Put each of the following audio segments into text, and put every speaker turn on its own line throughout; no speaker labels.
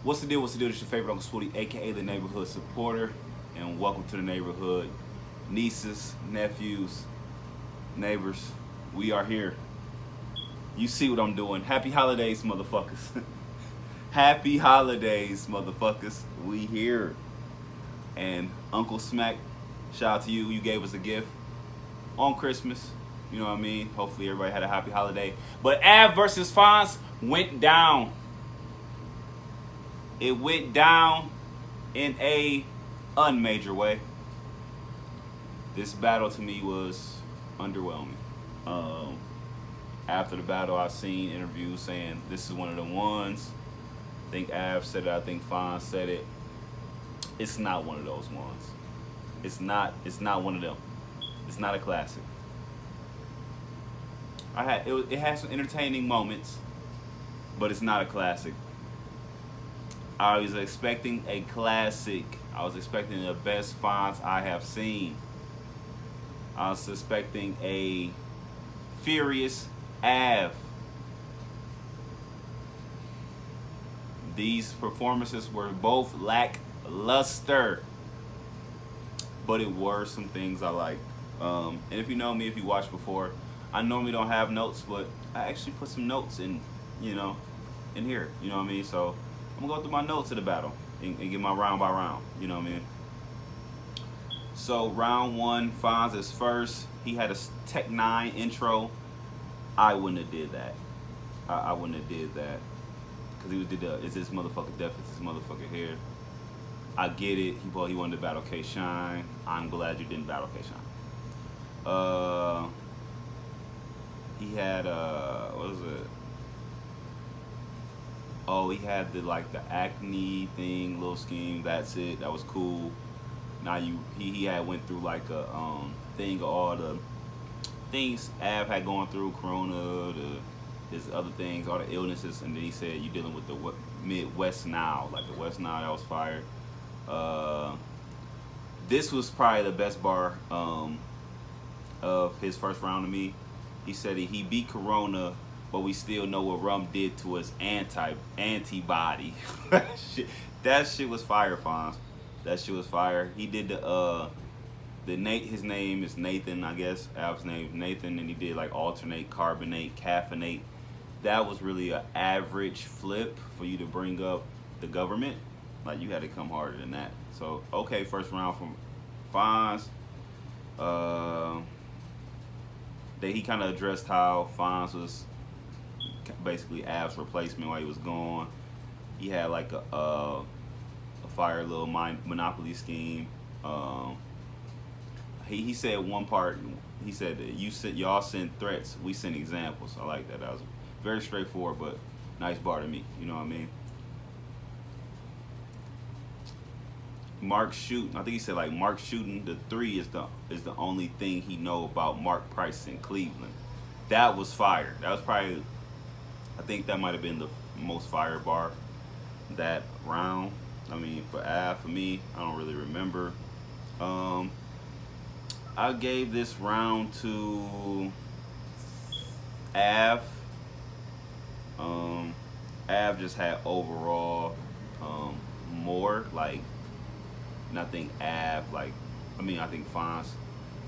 What's the deal? What's the deal? It's your favorite Uncle Swooty, aka the neighborhood supporter, and welcome to the neighborhood. Nieces, nephews, neighbors, we are here. You see what I'm doing. Happy holidays, motherfuckers. Happy holidays, motherfuckers. We here. And Uncle Smack, shout out to you. You gave us a gift on Christmas. You know what I mean? Hopefully everybody had a happy holiday. But Av versus Fonz went down. It went down in a unmajor way. This battle to me was underwhelming. After the battle, I've seen interviews saying this is one of the ones. I think Av said it. I think Fonz said it. It's not one of those ones. It's not one of them. It's not a classic. It has some entertaining moments, but it's not a classic. I was expecting a classic. I was expecting the best Fonz I have seen. I was expecting a furious Av. These performances were both lackluster, but it were some things I liked. And if you know me, if you watched before, I normally don't have notes, but I actually put some notes in here. You know what I mean? So I'm gonna go through my notes of the battle and get my round by round. You know what I mean? So round one, Fonz is first. He had a Tech 9 intro. I wouldn't have did that. I wouldn't have did that. Because he did is this motherfucker deaf? Is this motherfucker here? I get it. He wanted to battle K-Shine. I'm glad you didn't battle K-Shine. He had what was it? Oh, he had the acne thing, little scheme. That's it. That was cool. Now he had went through like a thing of all the things Av had gone through, Corona, his other things, all the illnesses, and then he said you dealing with the Midwest Nile, like the West Nile. That was fire. This was probably the best bar of his first round to me. He said he beat Corona, but we still know what rum did to his antibody. That shit was fire, Fonz. That shit was fire. He did his name is Nathan, I guess. Av's name is Nathan, and he did like alternate, carbonate, caffeinate. That was really an average flip for you to bring up the government. Like, you had to come harder than that. So, okay, first round from Fonz. He kind of addressed how Fonz was basically Av's replacement while he was gone. He had like a fire little monopoly scheme. He said one part. He said that y'all send threats, we send examples. I like that. That was very straightforward, but nice bar to me. You know what I mean? Mark shooting. I think he said like Mark shooting the three is the only thing he know about Mark Price in Cleveland. That was fire. That was probably, I think that might have been the most fire bar that round. I mean, for Av, for me, I don't really remember. I gave this round to Av. Av just had overall more like. And I think I think Fonz,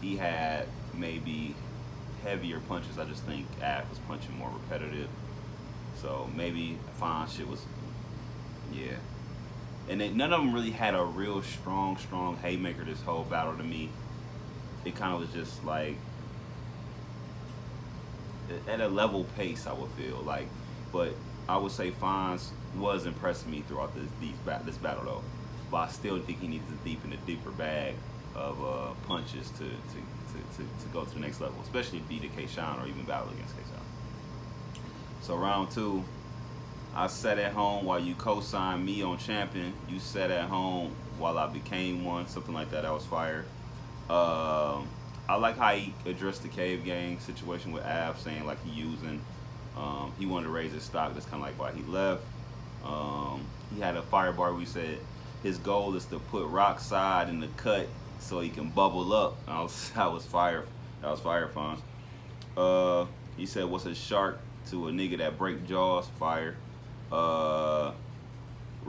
he had maybe heavier punches. I just think Av was punching more repetitive. So maybe Fonz shit was, yeah. And none of them really had a real strong haymaker this whole battle to me. It kind of was just like, at a level pace, I would feel like. But I would say Fonz was impressing me throughout this battle though. But I still think he needs to deepen a deeper bag of punches to go to the next level, especially beat a K-Shine or even battle against K-Shine. So round two, I sat at home while you co-signed me on champion. You sat at home while I became one, something like that. That was fire. I like how he addressed the Cave Gang situation with Av, saying like he wanted to raise his stock. That's kind of like why he left. He had a fire bar where he said his goal is to put Rock Side in the cut so he can bubble up. That was fire. That was fire, Fonz. He said, "What's a shark to a nigga that break jaws?" Fire.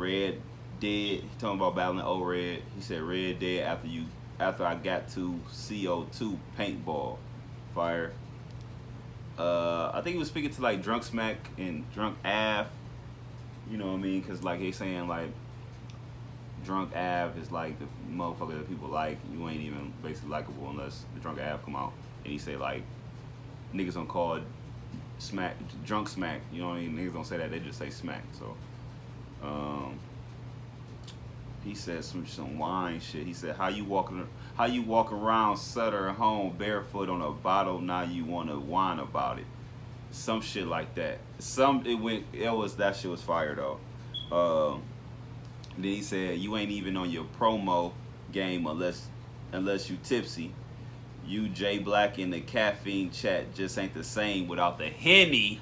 Red dead. He talking about battling O Red. He said Red dead after I got to CO2 paintball fire. I think he was speaking to like Drunk Smack and Drunk Av. You know what I mean? Cause like he's saying like Drunk Av is like the motherfucker that people like. You ain't even basically likable unless the Drunk Av come out. And he say like niggas don't call it smack, drunk smack. You know what I mean? Niggas don't say that. They just say smack. So, he said some wine shit. He said how you walk around Sutter home barefoot on a bottle. Now you want to whine about it. Some shit like that. That shit was fire though. Then he said you ain't even on your promo game unless you tipsy. You J Black in the caffeine chat just ain't the same without the Henny.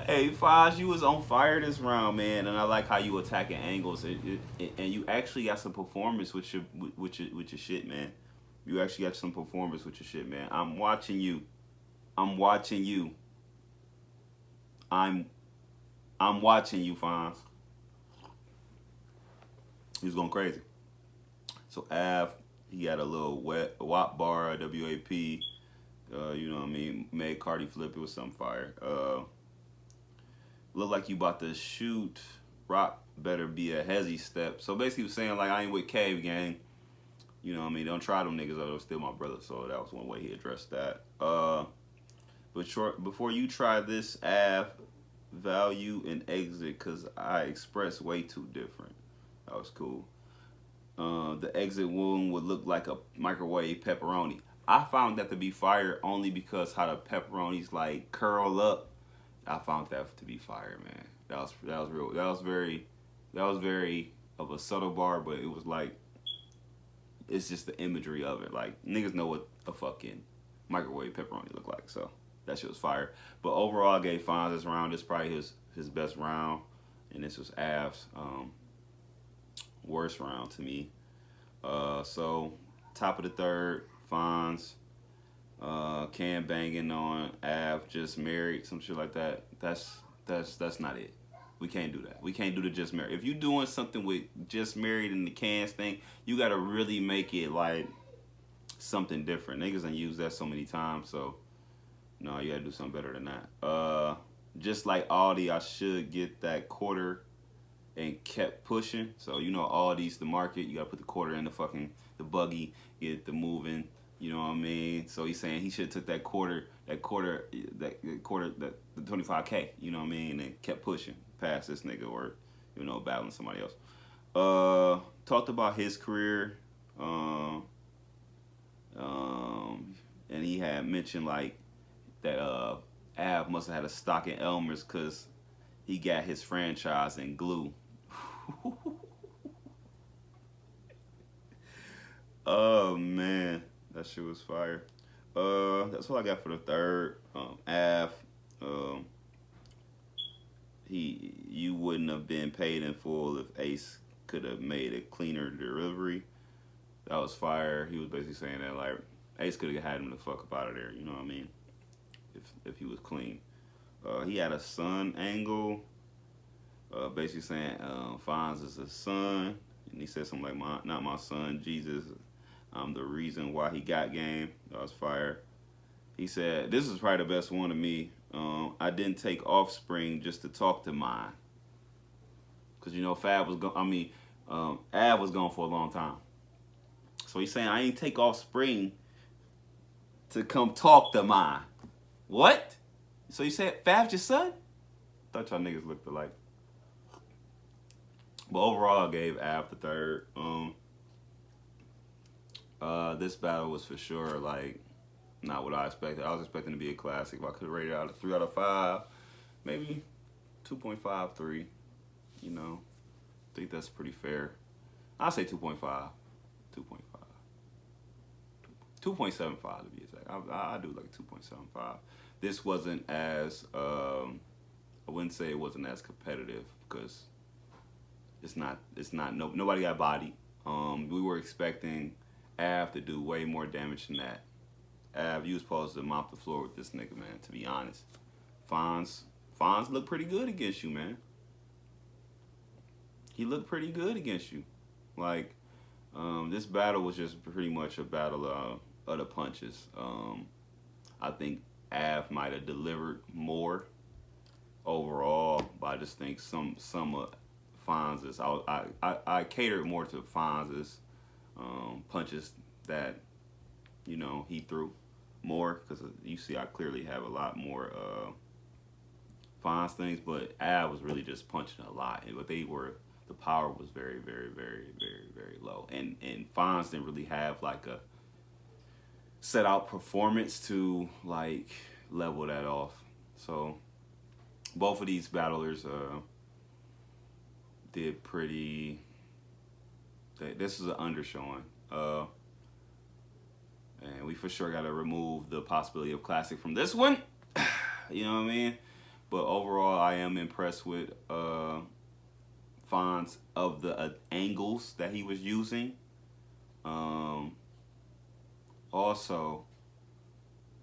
Hey Fonz, you was on fire this round, man, and I like how you attacking angles, and you actually got some performance with your shit, man. You actually got some performance with your shit, man. I'm watching you. I'm watching you, Fonz. He was going crazy. So Av, he had a little WAP bar, WAP. You know what I mean? Made Cardi flip. It was some fire. Look like you about to shoot. Rock better be a hezzy step. So basically, he was saying like I ain't with Cave Gang. You know what I mean? Don't try them niggas. They're still my brother. So that was one way he addressed that. But before you try this, Av, value and exit, cause I express way too different. That was cool. The exit wound would look like a microwave pepperoni. I found that to be fire only because how the pepperonis like curl up. I found that to be fire, man. That was real. That was very of a subtle bar, but it was like it's just the imagery of it. Like niggas know what a fucking microwave pepperoni look like, so that shit was fire. But overall, I gave Fonz this round. This is probably his best round, and this was Av's worst round to me. So top of the third, Fonz. Can banging on Av just married, some shit like that. That's not it. We can't do that. We can't do the just married. If you doing something with just married and the cans thing, you gotta really make it like something different. Niggas done used that so many times, so no, you gotta do something better than that. Just like Aldi, I should get that quarter and kept pushing. So you know Aldi's the market. You gotta put the quarter in the buggy, get the moving. You know what I mean? So he's saying he should have took the 25K. You know what I mean? And kept pushing past this nigga or battling somebody else. Talked about his career. And he had mentioned like that Av must have had a stock in Elmer's because he got his franchise in glue. Oh man, that shit was fire. That's all I got for the third. Av, you wouldn't have been paid in full if Ace could have made a cleaner delivery. That was fire. He was basically saying that like Ace could have had him the fuck up out of there. You know what I mean? If he was clean. He had a son angle. Basically saying Fonz is his son, and he said something like, "Not my son, Jesus. I'm the reason why he got game." That was fire. He said, "This is probably the best one to me. I didn't take Offspring just to talk to mine, cause Av was gone for a long time. So he's saying I ain't take Offspring to come talk to mine. What? So you said Fab's your son? Thought y'all niggas looked alike." But overall, I gave Av the third. This battle was for sure like not what I expected. I was expecting to be a classic. If I could have rated it out of 3 out of 5, maybe 2.5, 3. I think that's pretty fair. I'll say 2.5, 2.5, 2.75 to be exact. I do like 2.75. This wasn't as I wouldn't say it wasn't as competitive because nobody got body. We were expecting Av to do way more damage than that. Av, you was supposed to mop the floor with this nigga, man, to be honest. Fonz Fonz looked pretty good against you, man. He looked pretty good against you. Like, this battle was just pretty much a battle of the punches. I think Av might have delivered more overall, but I just think some of Fonz's, I catered more to Fonz's punches that he threw more, because you see I clearly have a lot more Fonz things, but Av was really just punching a lot, but the power was very, very, very, very, very low, and Fonz didn't really have like a set out performance to like level that off. So both of these battlers did pretty. This is an undershowing, and we for sure got to remove the possibility of classic from this one. You know what I mean? But overall, I am impressed with Fonz of the angles that he was using. Also,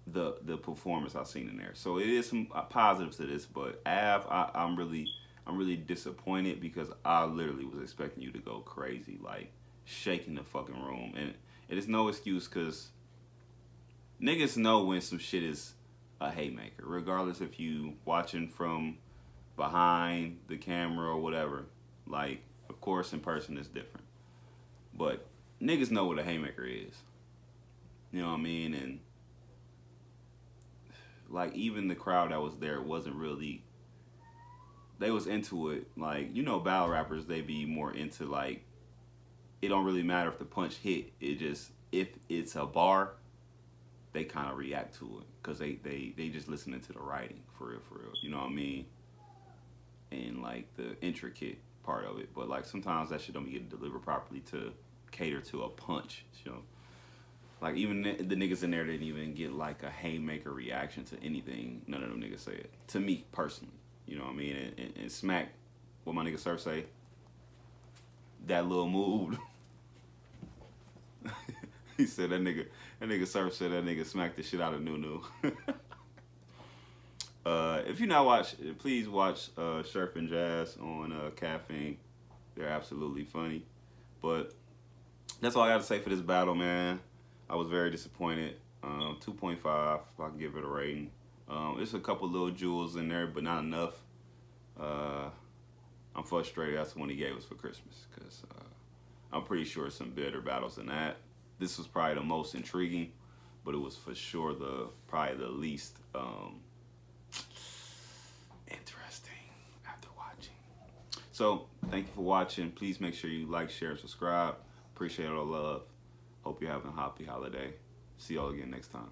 the performance I've seen in there. So it is some positives to this, but Av, I'm really disappointed, because I literally was expecting you to go crazy, like shaking the fucking room, and it is no excuse, because niggas know when some shit is a haymaker, regardless if you watching from behind the camera or whatever. Like, of course, in person it's different, but niggas know what a haymaker is. You know what I mean? And like, even the crowd that was there wasn't really. They was into it. Like, battle rappers, they be more into, like, it don't really matter if the punch hit. It just, if it's a bar, they kind of react to it, because they just listening to the writing, for real, for real. You know what I mean? And like the intricate part of it. But like, sometimes that shit don't be getting delivered properly to cater to a punch. Like, even the niggas in there didn't even get like a haymaker reaction to anything none of them niggas said. To me personally. You know what I mean? And Smack, what my nigga Surf say, that little move. He said that nigga Surf said that nigga smacked the shit out of Nunu. If you not watch, please watch Surf and Jazz on Caffeine. They're absolutely funny. But that's all I got to say for this battle, man. I was very disappointed. 2.5, if I can give it a rating. There's a couple little jewels in there, but not enough. I'm frustrated that's the one he gave us for Christmas, because I'm pretty sure some better battles than that. This was probably the most intriguing, but it was for sure probably the least interesting after watching. So thank you for watching. Please make sure you like, share, and subscribe. Appreciate all the love. Hope you're having a happy holiday. See y'all again next time.